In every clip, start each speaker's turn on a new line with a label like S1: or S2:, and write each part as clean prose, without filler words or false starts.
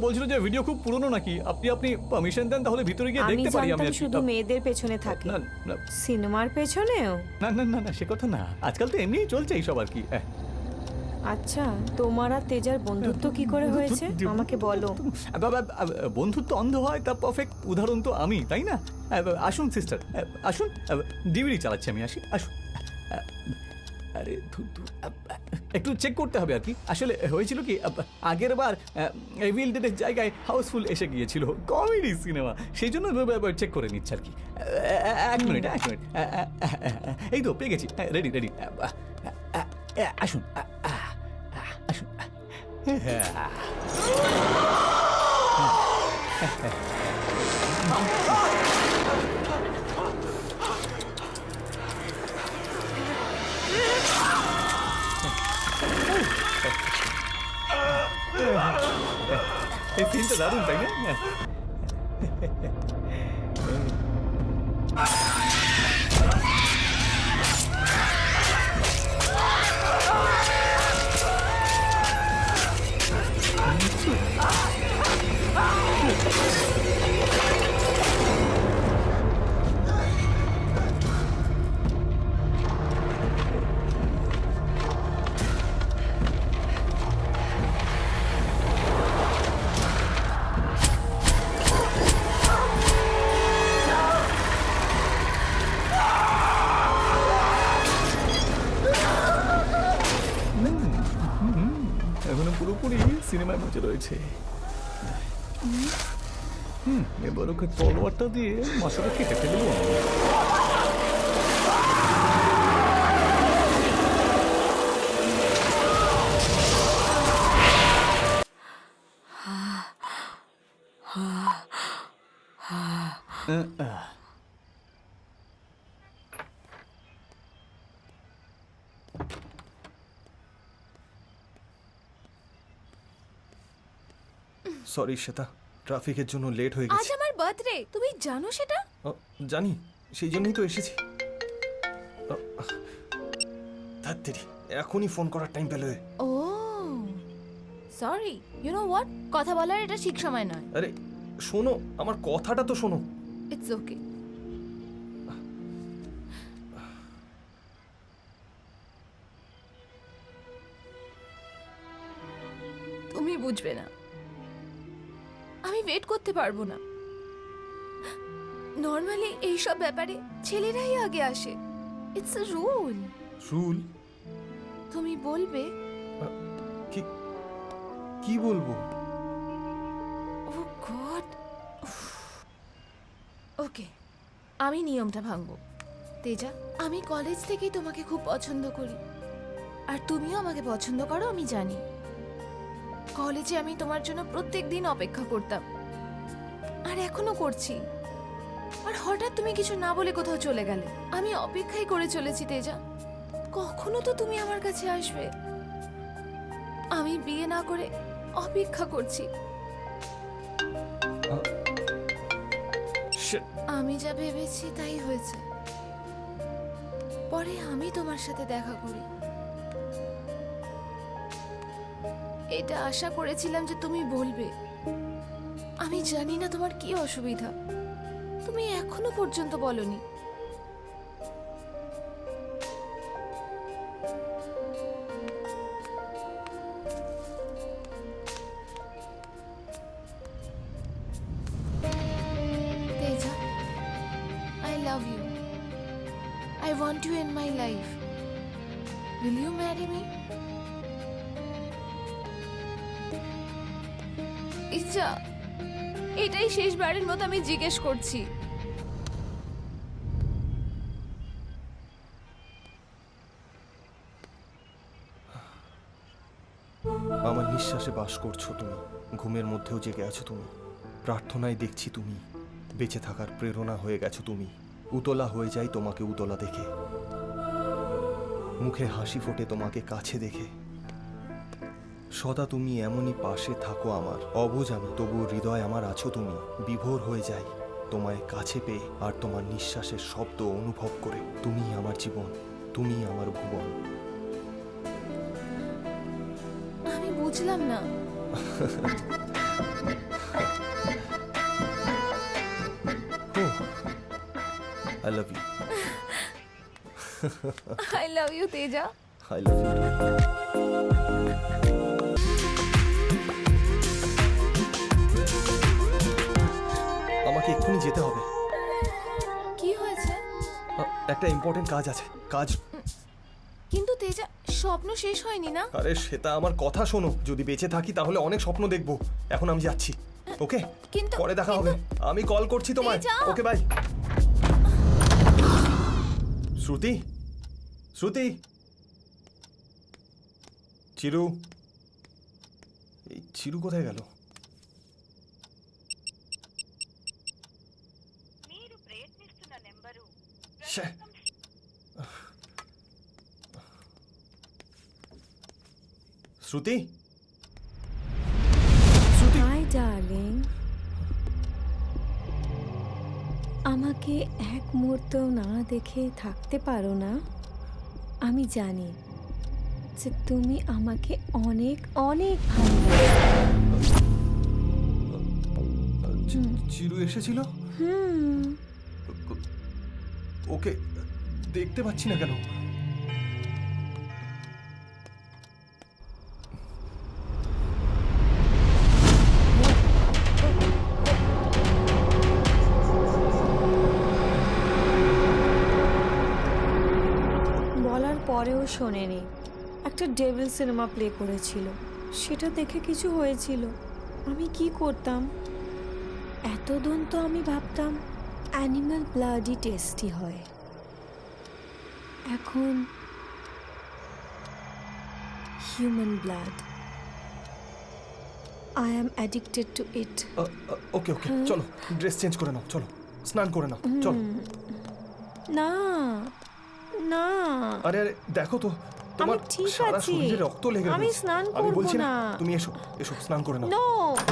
S1: বলছিল যে ভিডিও খুব পুরনো নাকি। আপনি পারমিশন দেন তাহলে ভিতরে গিয়ে
S2: আমি
S1: দেখতে পারি। আমি
S2: জানতাম শুধু মেয়েদের পেছনে থাকে,
S1: না না
S2: সিনেমার পেছনেও।
S1: না না না না, সে কথা না, আজকাল তো এমনিই চলছে এইসব আর কি।
S2: আচ্ছা, তোমার আর তেজার বন্ধুত্ব কি করে হয়েছে আমাকে বলো।
S1: বন্ধুত্ব অন্ধ হয় তার পারফেক্ট উদাহরণ তো আমি, তাই না? আসুন সিস্টার, আসুন। ডিভিডি চালাচ্ছি আমি, আসুন। আরে একটু চেক করতে হবে আর কি। আসলে হয়েছিল কি, আগের বার এভিল ডেডের জায়গায় হাউসফুল এসে গিয়েছিল, কমেডি সিনেমা, সেই জন্য চেক করে নিচ্ছে আর কি। এক মিনিট। এই তো পেয়ে গেছি, রেডি। আসুন আসুন। এই সিনটা দারুণ, তাই না? এখনো পুরোপুরি সিনেমার মধ্যে রয়েছে। এবার ওকে তলোয়ারটা দিয়ে মাথাটা কেটে ফেলবো।
S3: সরি শ্বেতা, ট্রাফিকের জন্য লেট হয়ে
S4: আজ
S3: গেছে।
S4: আমার বার্থডে, তুমি জানো সেটা?
S3: জানি, সেই জন্যই তো এসেছি। ধ্যাত্তেরি, এখনই ফোন করার টাইম পেলে।
S4: ও সরি, ইউ নো হোয়াট, কথা বলার এটা ঠিক সময় নয়।
S3: আরে শোনো, আমার কথাটা তো শোনো।
S4: It's okay. তুমি বুঝবে না, আমি ওয়েট করতে পারবো না। নর্মালি এইসব ব্যাপারে ছেলেরাই আগে আসে, ইটস আ রুল।
S3: রুল?
S4: তুমি বলবে?
S3: কি কি বলবো?
S4: ও গড। ওকে, আমি নিয়মটা ভাঙবো। তেজা, আমি কলেজ থেকেই তোমাকে খুব পছন্দ করি, আর তুমিও আমাকে পছন্দ করো, আমি জানি। কলেজে আমি তোমার জন্য প্রত্যেক দিন অপেক্ষা করতাম, আর এখনো করছি। আর হঠাৎ তুমি কিছু না বলে কোথাও চলে গেলে। আমি অপেক্ষাই করে চলেছি তেজা, কখনো তো তুমি আমার কাছে আসবে। আমি বিয়ে না করে অপেক্ষা করছি। আমি যা ভেবেছি তাই হয়েছে। পরে আমি তোমার সাথে দেখা করি, এটা আশা করেছিলাম যে তুমি বলবে। আমি জানি না তোমার কি অসুবিধা, তুমি এখনো পর্যন্ত বলনি। Teja, I love you. I want you in my life. Will you marry me? ইচ্ছা, এটাই শেষবারের মতো আমি জিজ্ঞেস করছি।
S3: আমার নিঃশ্বাসে বাস করছো তুমি, ঘুমের মধ্যেও জেগে আছো তুমি, প্রার্থনায় দেখছি তুমি, বেঁচে থাকার প্রেরণা হয়ে গেছো তুমি। উতলা হয়ে যাই তোমাকে উতলা দেখে, মুখে হাসি ফোটে তোমাকে কাছে দেখে। সদা তুমি এমনই পাশে থাকো আমার, অবুঝ আমি তবু হৃদয় আমার আছো তুমি। বিভোর হয়ে যাই তোমায় কাছে পেয়ে, আর তোমার নিঃশ্বাসের শব্দ অনুভব করে। তুমি আমার জীবন, তুমি আমার ভুবন।
S4: আমি বুঝলাম না।
S3: I love you,
S4: I love you Teja.
S3: I love you. আমাকে এক্ষুনি যেতে হবে,
S4: কি হয়েছে?
S3: একটা ইম্পর্টেন্ট কাজ আছে। কাজ?
S4: কিন্তু তেজা, স্বপ্ন শেষ হয়নি না?
S3: আরে সেটা আমার কথা শোনো, যদি বেঁচে থাকি তাহলে অনেক স্বপ্ন দেখবো। এখন আমি যাচ্ছি, ওকে?
S4: কিন্তু
S3: পরে দেখা হবে, আমি কল করছি তোমায়।
S4: তেজা!
S3: Okay bye. শ্রুতি, শ্রুতি, চিরু, এই চিরু কোথায় গেল?
S5: మీరు ప్రయత్నిస్తున్న నెంబరు
S3: শ্যা। শ্রুতি, শ্রুতি,
S2: হাই ডার্লিং, আমাকে এক মুহূর্ত না দেখে থাকতে পারো না? আমি জানি যে তুমি আমাকে অনেক অনেক ভালোবাসো।
S3: চিরু এসেছিল?
S2: হুম,
S3: ওকে দেখতে পাচ্ছি না কেন?
S2: বলার পরেও শোনেনি। একটা ডেভিল সিনেমা প্লে করেছিল, সেটা দেখে কিছু হয়েছিল। আমি কি করতাম? এতদিন তো আমি ভাবতাম অ্যানিম্যাল ব্লাডই টেস্টি হয়, এখন human blood. I am addicted to it.
S3: Okay okay, চলো ড্রেস চেঞ্জ করে নাও, চলো স্নান করে নাও, চলো।
S2: না না,
S3: আরে আরে দেখো তো, তোমার
S2: ঠিক
S3: সারা
S2: আছি।
S3: শরীরে রক্ত লেগে
S2: আমি
S3: রয়েছে।
S2: স্নান
S3: আমি
S2: করবো
S3: বলছি না,
S2: না।
S3: তুমি এসো এসো, স্নান করে নাও।
S2: নো,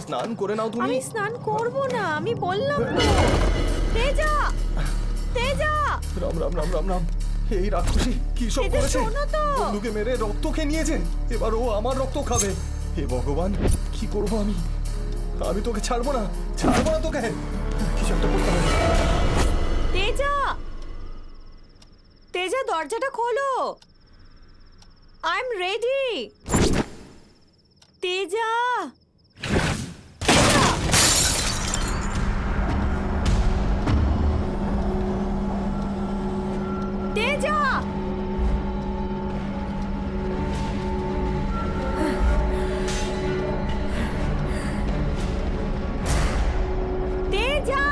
S3: স্নান করে নাও তুমি।
S2: আমি স্নান করব না, আমি বললাম তো। তেজা, তেজা,
S3: রাম রাম রাম রাম রাম। এই রাক্ষসী কি সব
S2: তেজা,
S3: করেছে?
S2: শোনো তো।
S3: বন্ধুকে মেরে রক্ত খেয়ে নিয়েছে, এবার ও আমার রক্ত খাবে। হে ভগবান, কি করব আমি? আমি তোকে ছাড়বো না, ছাড়বো না তোকে। কিছু একটা করতে হবে।
S2: তেজা, তেজা, দরজাটা খোলো। I am ready. Teja, Teja, Teja.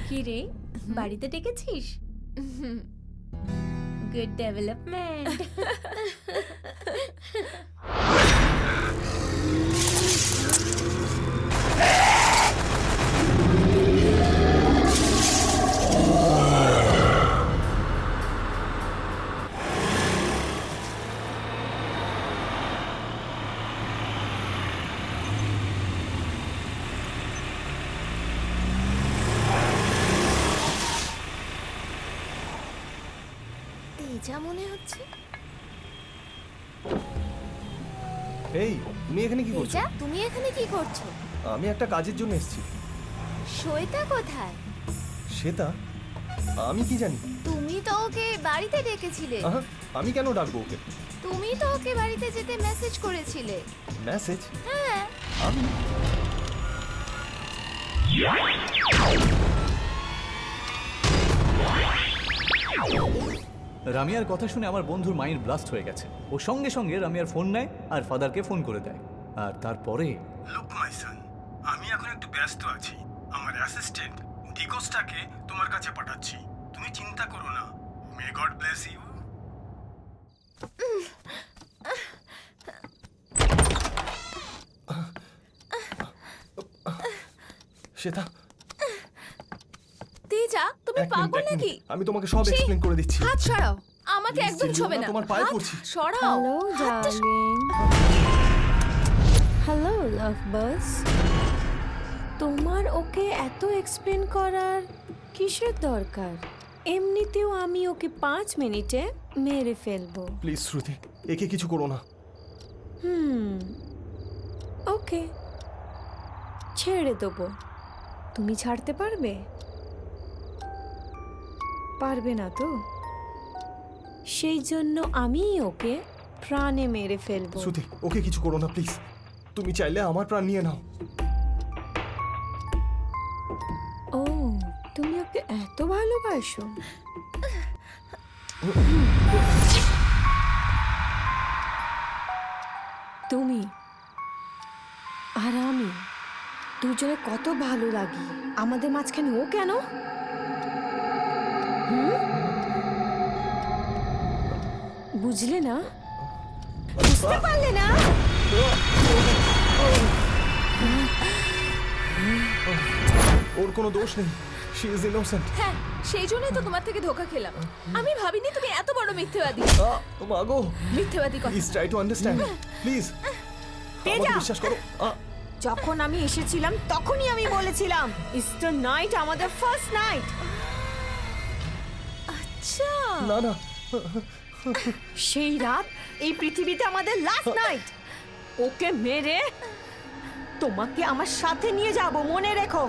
S6: কি রে, বাড়িতে ডেকেছিস? Good development.
S4: তেজা মনে হচ্ছে।
S3: এই তুমি এখানে কি করছো?
S4: তেজা, তুমি এখানে কি করছো?
S3: আমি একটা কাজের জন্য এসেছি।
S4: শ্বেতা কোথায়?
S3: শ্বেতা? আমি কি জানি?
S4: তুমি তো ওকে বাড়িতে ডেকেছিলে।
S3: আহা, আমি কেন ডাকবো ওকে?
S4: তুমি তো ওকে বাড়িতে যেতে মেসেজ করেছিলে।
S3: মেসেজ?
S4: হ্যাঁ।
S3: আমি?
S1: রামিয়ার কথা শুনে আমার বন্ধুর মাইন্ড ব্লাস্ট হয়ে গেছে। ও সঙ্গে সঙ্গে রামিয়ার ফোন নেয় আর ফাদারকে ফোন করে দেয়। আর তারপরে
S3: লুক মাই সান, আমি এখন একটু ব্যস্ত আছি। আমার অ্যাসিস্ট্যান্ট ডিকোসটাকে তোমার কাছে পাঠাচ্ছি। তুমি চিন্তা করো না। May God bless you. Shweta,
S4: Teja, তুমি
S3: এক মিনিট,
S4: পাগল
S3: এক মিনিট।
S4: নাকি?
S3: আমি তোমাকে সব
S4: ছি!
S3: এক্সপ্লেন করে দিচ্ছি।
S4: হাত সরাও, আমাকে
S3: Please,
S4: একদম
S3: চিল্লিও
S4: ছবে
S3: না,
S4: না।
S3: তোমার পায়ে
S4: হাত
S3: পড়ছি।
S4: সরাও।
S2: হ্যালো
S4: হাতটা
S2: ডার্লিং, হ্যালো লাভ বাস। তোমার ওকে এত এক্সপ্লেন করার কিসের দরকার? এমনিতেও আমি ওকে 5 মিনিটে মেরে ফেলবো।
S3: প্লিজ শ্রুতি, একে কিছু করো না।
S2: ওকে, ছেড়ে দেবো। তুমি ছাড়তে পারবে? পারবে না তো? সেই জন্য আমি ওকে প্রাণে মেরে ফেলবো।
S3: শ্রুতি, ওকে কিছু করো না প্লিজ। তুমি চাইলে আমার প্রাণ নিয়ে নাও।
S2: ও, তুমি ওকে এত ভালোবাসো? তুমি আর আমি দুজনে কত ভালো লাগি। আমাদের মাঝখানে ও কেন? বুঝলে না? বুঝতে পারলে না?
S3: ওর কোনো দোষ নেই। She is innocent.
S4: হ্যাঁ, সেই জন্যই তো তোমার থেকে ধোকা খেলাম। আমি ভাবিনি তুমি এত বড় মিথ্যেবাদী।
S3: মাগো,
S4: মিথ্যেবাদী কথা।
S3: Please try to understand. Please আমাকে বিশ্বাস করো।
S2: যখন আমি এসেছিলাম তখনই আমি বলেছিলাম ইটস দ্য নাইট, আমাদের ফার্স্ট নাইট।
S4: আচ্ছা,
S3: না না,
S2: সেই রাত এই পৃথিবীতে আমাদের লাস্ট নাইট। ওকে মেরে তোমাকে আমার সাথে নিয়ে যাব, মনে রেখো।